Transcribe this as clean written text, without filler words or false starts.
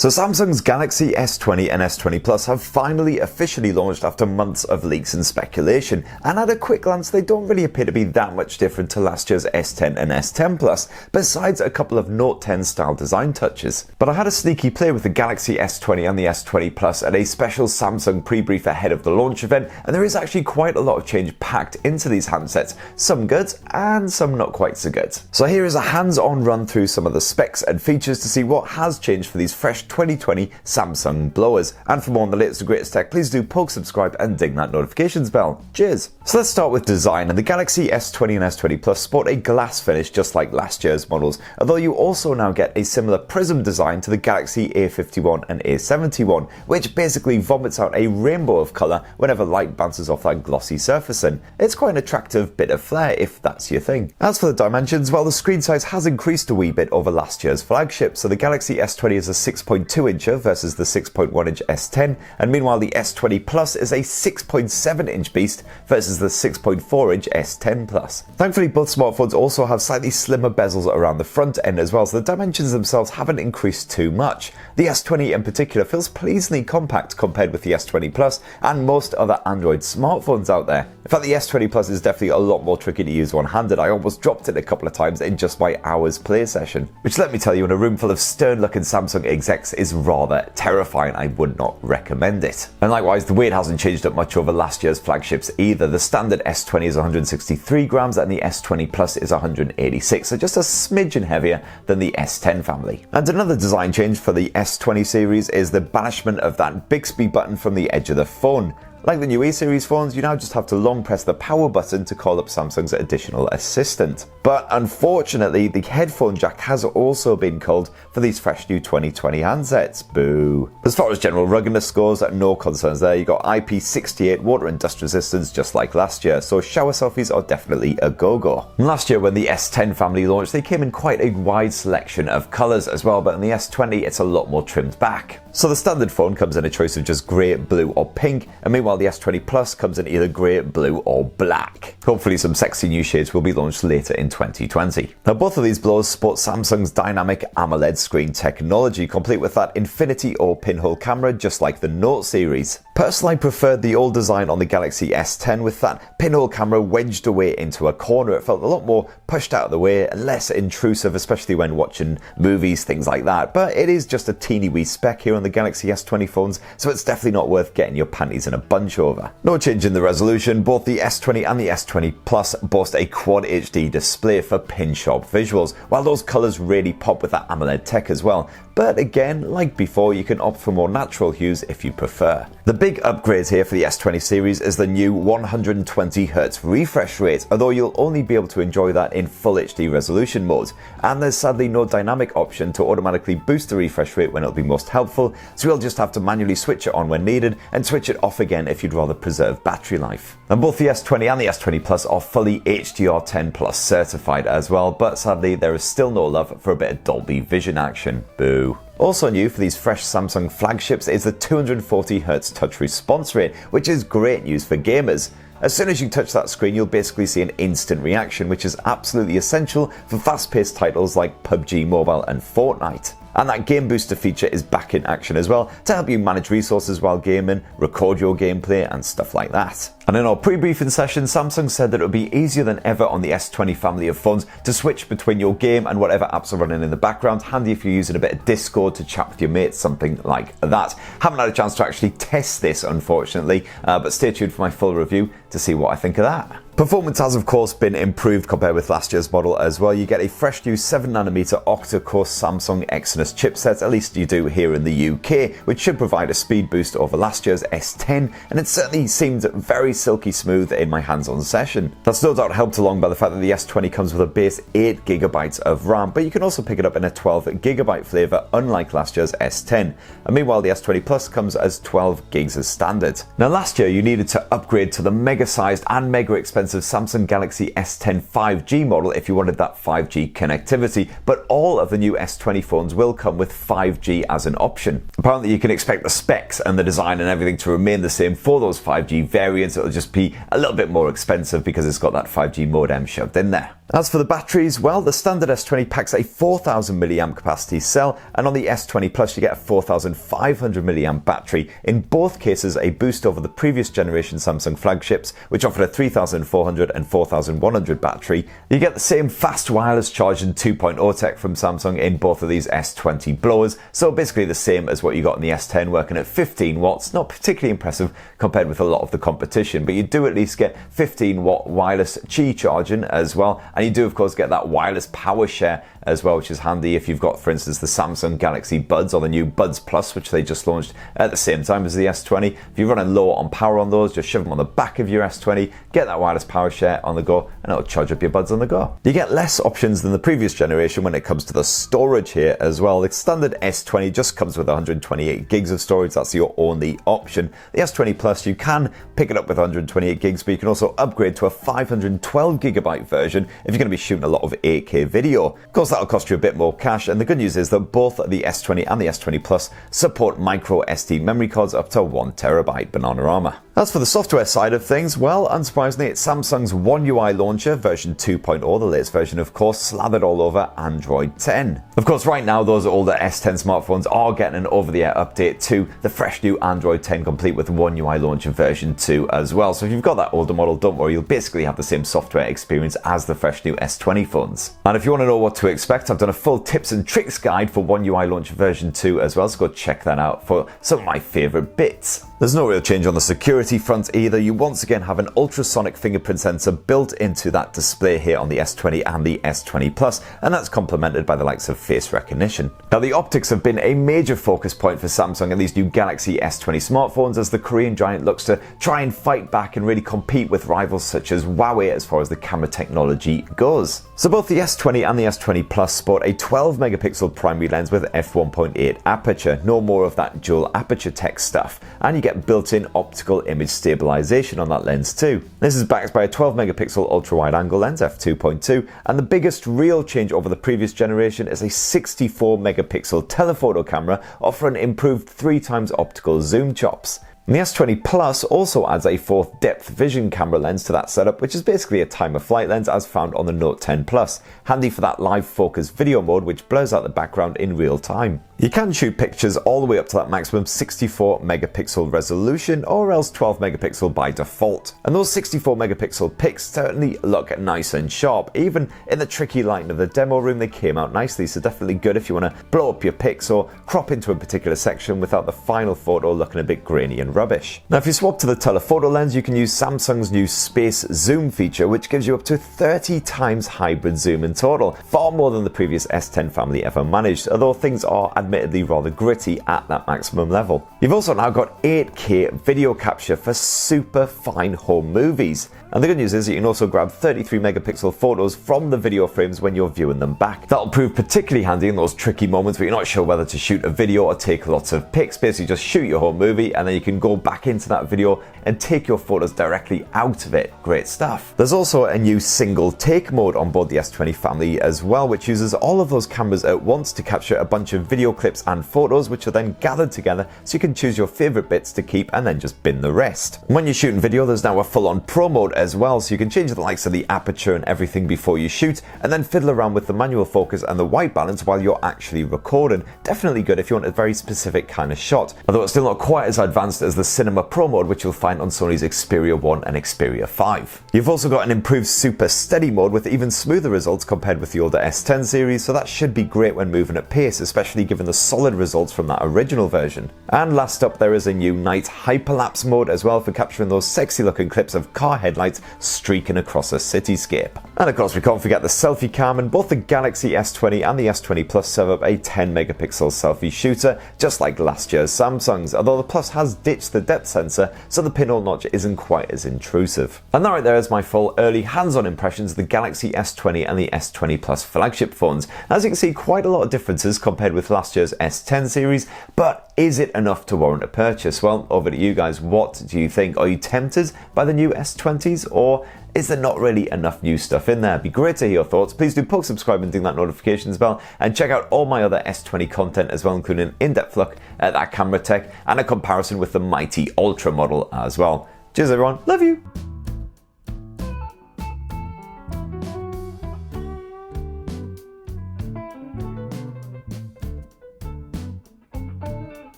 So Samsung's Galaxy S20 and S20 Plus have finally officially launched after months of leaks and speculation, and at a quick glance they don't really appear to be that much different to last year's S10 and S10 Plus, besides a couple of Note 10 style design touches. But I had a sneaky play with the Galaxy S20 and the S20 Plus at a special Samsung pre-brief ahead of the launch event, and there is actually quite a lot of change packed into these handsets, some good and some not quite so good. So here is a hands-on run through some of the specs and features to see what has changed for these fresh 2020 Samsung blowers. And for more on the latest and greatest tech, please do poke subscribe and ding that notifications bell. Cheers! So let's start with design, and the Galaxy S20 and S20 Plus sport a glass finish just like last year's models, although you also now get a similar prism design to the Galaxy A51 and A71, which basically vomits out a rainbow of colour whenever light bounces off that glossy surfacing. It's quite an attractive bit of flair if that's your thing. As for the dimensions, well, the screen size has increased a wee bit over last year's flagship, so the Galaxy S20 is a 6.2 incher versus the 6.1 inch S10, and meanwhile the S20 Plus is a 6.7 inch beast versus the 6.4 inch S10 Plus. Thankfully, both smartphones also have slightly slimmer bezels around the front end as well, so the dimensions themselves haven't increased too much. The S20 in particular feels pleasingly compact compared with the S20 Plus and most other Android smartphones out there. In fact, the S20 Plus is definitely a lot more tricky to use one-handed. I almost dropped it a couple of times in just my hour's play session, which, let me tell you, in a room full of stern-looking Samsung execs is rather terrifying. I would not recommend it. And likewise, the weight hasn't changed up much over last year's flagships either. The standard S20 is 163 grams and the S20 Plus is 186, so just a smidgen heavier than the S10 family. And another design change for the S20 series is the banishment of that Bixby button from the edge of the phone. Like the new A-series phones, you now just have to long press the power button to call up Samsung's additional assistant. But unfortunately, the headphone jack has also been culled for these fresh new 2020 handsets. Boo. As far as general ruggedness goes, no concerns there. You got IP68 water and dust resistance just like last year, so shower selfies are definitely a go-go. Last year when the S10 family launched, they came in quite a wide selection of colours as well, but in the S20 it's a lot more trimmed back. So the standard phone comes in a choice of just grey, blue or pink, and meanwhile the S20 Plus comes in either grey, blue or black. Hopefully some sexy new shades will be launched later in 2020. Now both of these blowers sport Samsung's Dynamic AMOLED screen technology, complete with that infinity or pinhole camera just like the Note series. Personally, I preferred the old design on the Galaxy S10 with that pinhole camera wedged away into a corner. It felt a lot more pushed out of the way and less intrusive, especially when watching movies, things like that. But it is just a teeny wee speck here on the Galaxy S20 phones, so it's definitely not worth getting your panties in a bunch over. No change in the resolution. Both the S20 and the S20 Plus boast a Quad HD display for pin-sharp visuals, while those colours really pop with that AMOLED tech as well. But again, like before, you can opt for more natural hues if you prefer. The big upgrade here for the S20 series is the new 120Hz refresh rate, although you'll only be able to enjoy that in full HD resolution mode. And there's sadly no dynamic option to automatically boost the refresh rate when it'll be most helpful, so you'll just have to manually switch it on when needed and switch it off again if you'd rather preserve battery life. And both the S20 and the S20 Plus are fully HDR10 Plus certified as well, but sadly there is still no love for a bit of Dolby Vision action. Boo. Also new for these fresh Samsung flagships is the 240Hz touch response rate, which is great news for gamers. As soon as you touch that screen, you'll basically see an instant reaction, which is absolutely essential for fast-paced titles like PUBG Mobile and Fortnite. And that Game Booster feature is back in action as well to help you manage resources while gaming, record your gameplay and stuff like that. And in our pre-briefing session, Samsung said that it would be easier than ever on the S20 family of phones to switch between your game and whatever apps are running in the background, handy if you're using a bit of Discord to chat with your mates, something like that. Haven't had a chance to actually test this, unfortunately, but stay tuned for my full review to see what I think of that. Performance has of course been improved compared with last year's model as well. You get a fresh new 7nm octa-core Samsung Exynos chipset, at least you do here in the UK, which should provide a speed boost over last year's S10, and it certainly seemed very silky smooth in my hands-on session. That's no doubt helped along by the fact that the S20 comes with a base 8GB of RAM, but you can also pick it up in a 12GB flavour unlike last year's S10, and meanwhile the S20 Plus comes as 12GB as standard. Now last year you needed to upgrade to the mega-sized and mega-expensive Samsung Galaxy S10 5G model if you wanted that 5G connectivity, but all of the new S20 phones will come with 5G as an option. Apparently you can expect the specs and the design and everything to remain the same for those 5G variants. It'll just be a little bit more expensive because it's got that 5G modem shoved in there. As for the batteries, well, the standard S20 packs a 4000 mAh capacity cell, and on the S20 Plus you get a 4500 mAh battery, in both cases a boost over the previous generation Samsung flagships, which offered a 3400 and 4100 battery. You get the same fast wireless charging 2.0 tech from Samsung in both of these S20 blowers, so basically the same as what you got in the S10, working at 15 watts, not particularly impressive compared with a lot of the competition, but you do at least get 15 watt wireless Qi charging as well. And you do of course get that wireless power share as well, which is handy if you've got, for instance, the Samsung Galaxy Buds or the new Buds Plus, which they just launched at the same time as the S20. If you're running low on power on those, just shove them on the back of your S20, get that wireless power share on the go, and it'll charge up your buds on the go. You get less options than the previous generation when it comes to the storage here as well. The standard S20 just comes with 128 gigs of storage. That's your only option. The S20 Plus, you can pick it up with 128 gigs, but you can also upgrade to a 512 gigabyte version if you're going to be shooting a lot of 8K video. Of course, that'll cost you a bit more cash, and the good news is that both the S20 and the S20 Plus support micro SD memory cards up to 1TB Bananarama. As for the software side of things, well, unsurprisingly, it's Samsung's One UI launcher version 2.0, the latest version of course, slathered all over Android 10. Of course, right now those older S10 smartphones are getting an over-the-air update to the fresh new Android 10 complete with One UI launcher version 2 as well. So if you've got that older model, don't worry, you'll basically have the same software experience as the fresh new S20 phones. And if you want to know what to expect, I've done a full tips and tricks guide for One UI launcher version 2 as well, so go check that out for some of my favorite bits. There's no real change on the security front either. You once again have an ultrasonic fingerprint sensor built into that display here on the S20 and the S20 Plus, and that's complemented by the likes of face recognition. Now, the optics have been a major focus point for Samsung and these new Galaxy S20 smartphones as the Korean giant looks to try and fight back and really compete with rivals such as Huawei as far as the camera technology goes. So both the S20 and the S20 Plus sport a 12 megapixel primary lens with f1.8 aperture, no more of that dual aperture tech stuff, and you get built-in optical image stabilization on that lens too. This is backed by a 12 megapixel ultra-wide angle lens f2.2, and the biggest real change over the previous generation is a 64 megapixel telephoto camera offering improved 3x optical zoom chops. And the S20 Plus also adds a fourth depth vision camera lens to that setup, which is basically a time-of-flight lens as found on the Note 10 Plus, handy for that live focus video mode which blurs out the background in real time. You can shoot pictures all the way up to that maximum 64 megapixel resolution, or else 12 megapixel by default. And those 64 megapixel pics certainly look nice and sharp. Even in the tricky lighting of the demo room, they came out nicely, so definitely good if you want to blow up your pics or crop into a particular section without the final photo looking a bit grainy and rubbish. Now, if you swap to the telephoto lens, you can use Samsung's new space zoom feature, which gives you up to 30 times hybrid zoom in total, far more than the previous S10 family ever managed, although things are admittedly rather gritty at that maximum level. You've also now got 8K video capture for super fine home movies. And the good news is that you can also grab 33 megapixel photos from the video frames when you're viewing them back. That'll prove particularly handy in those tricky moments where you're not sure whether to shoot a video or take lots of pics. Basically just shoot your whole movie and then you can go back into that video and take your photos directly out of it. Great stuff. There's also a new single take mode on board the S20 family as well, which uses all of those cameras at once to capture a bunch of video clips and photos, which are then gathered together so you can choose your favorite bits to keep and then just bin the rest. When you're shooting video, there's now a full-on pro mode as well, so you can change the likes of the aperture and everything before you shoot, and then fiddle around with the manual focus and the white balance while you're actually recording. Definitely good if you want a very specific kind of shot, although it's still not quite as advanced as the Cinema Pro mode, which you'll find on Sony's Xperia 1 and Xperia 5. You've also got an improved super steady mode with even smoother results compared with the older S10 series, so that should be great when moving at pace, especially given the solid results from that original version. And last up, there is a new night hyperlapse mode as well for capturing those sexy looking clips of car headlights streaking across a cityscape. And of course we can't forget the selfie cam, and both the Galaxy S20 and the S20 Plus serve up a 10 megapixel selfie shooter, just like last year's Samsung's, although the Plus has ditched the depth sensor, so the pinhole notch isn't quite as intrusive. And that right there is my full early hands-on impressions of the Galaxy S20 and the S20 Plus flagship phones. As you can see, quite a lot of differences compared with last year's S10 series, but is it enough to warrant a purchase? Well, over to you guys. What do you think? Are you tempted by the new S20s, or is there not really enough new stuff in there? It'd be great to hear your thoughts. Please do poke, subscribe and ding that notifications bell, and check out all my other S20 content as well, including an in-depth look at that camera tech and a comparison with the mighty Ultra model as well. Cheers everyone, love you!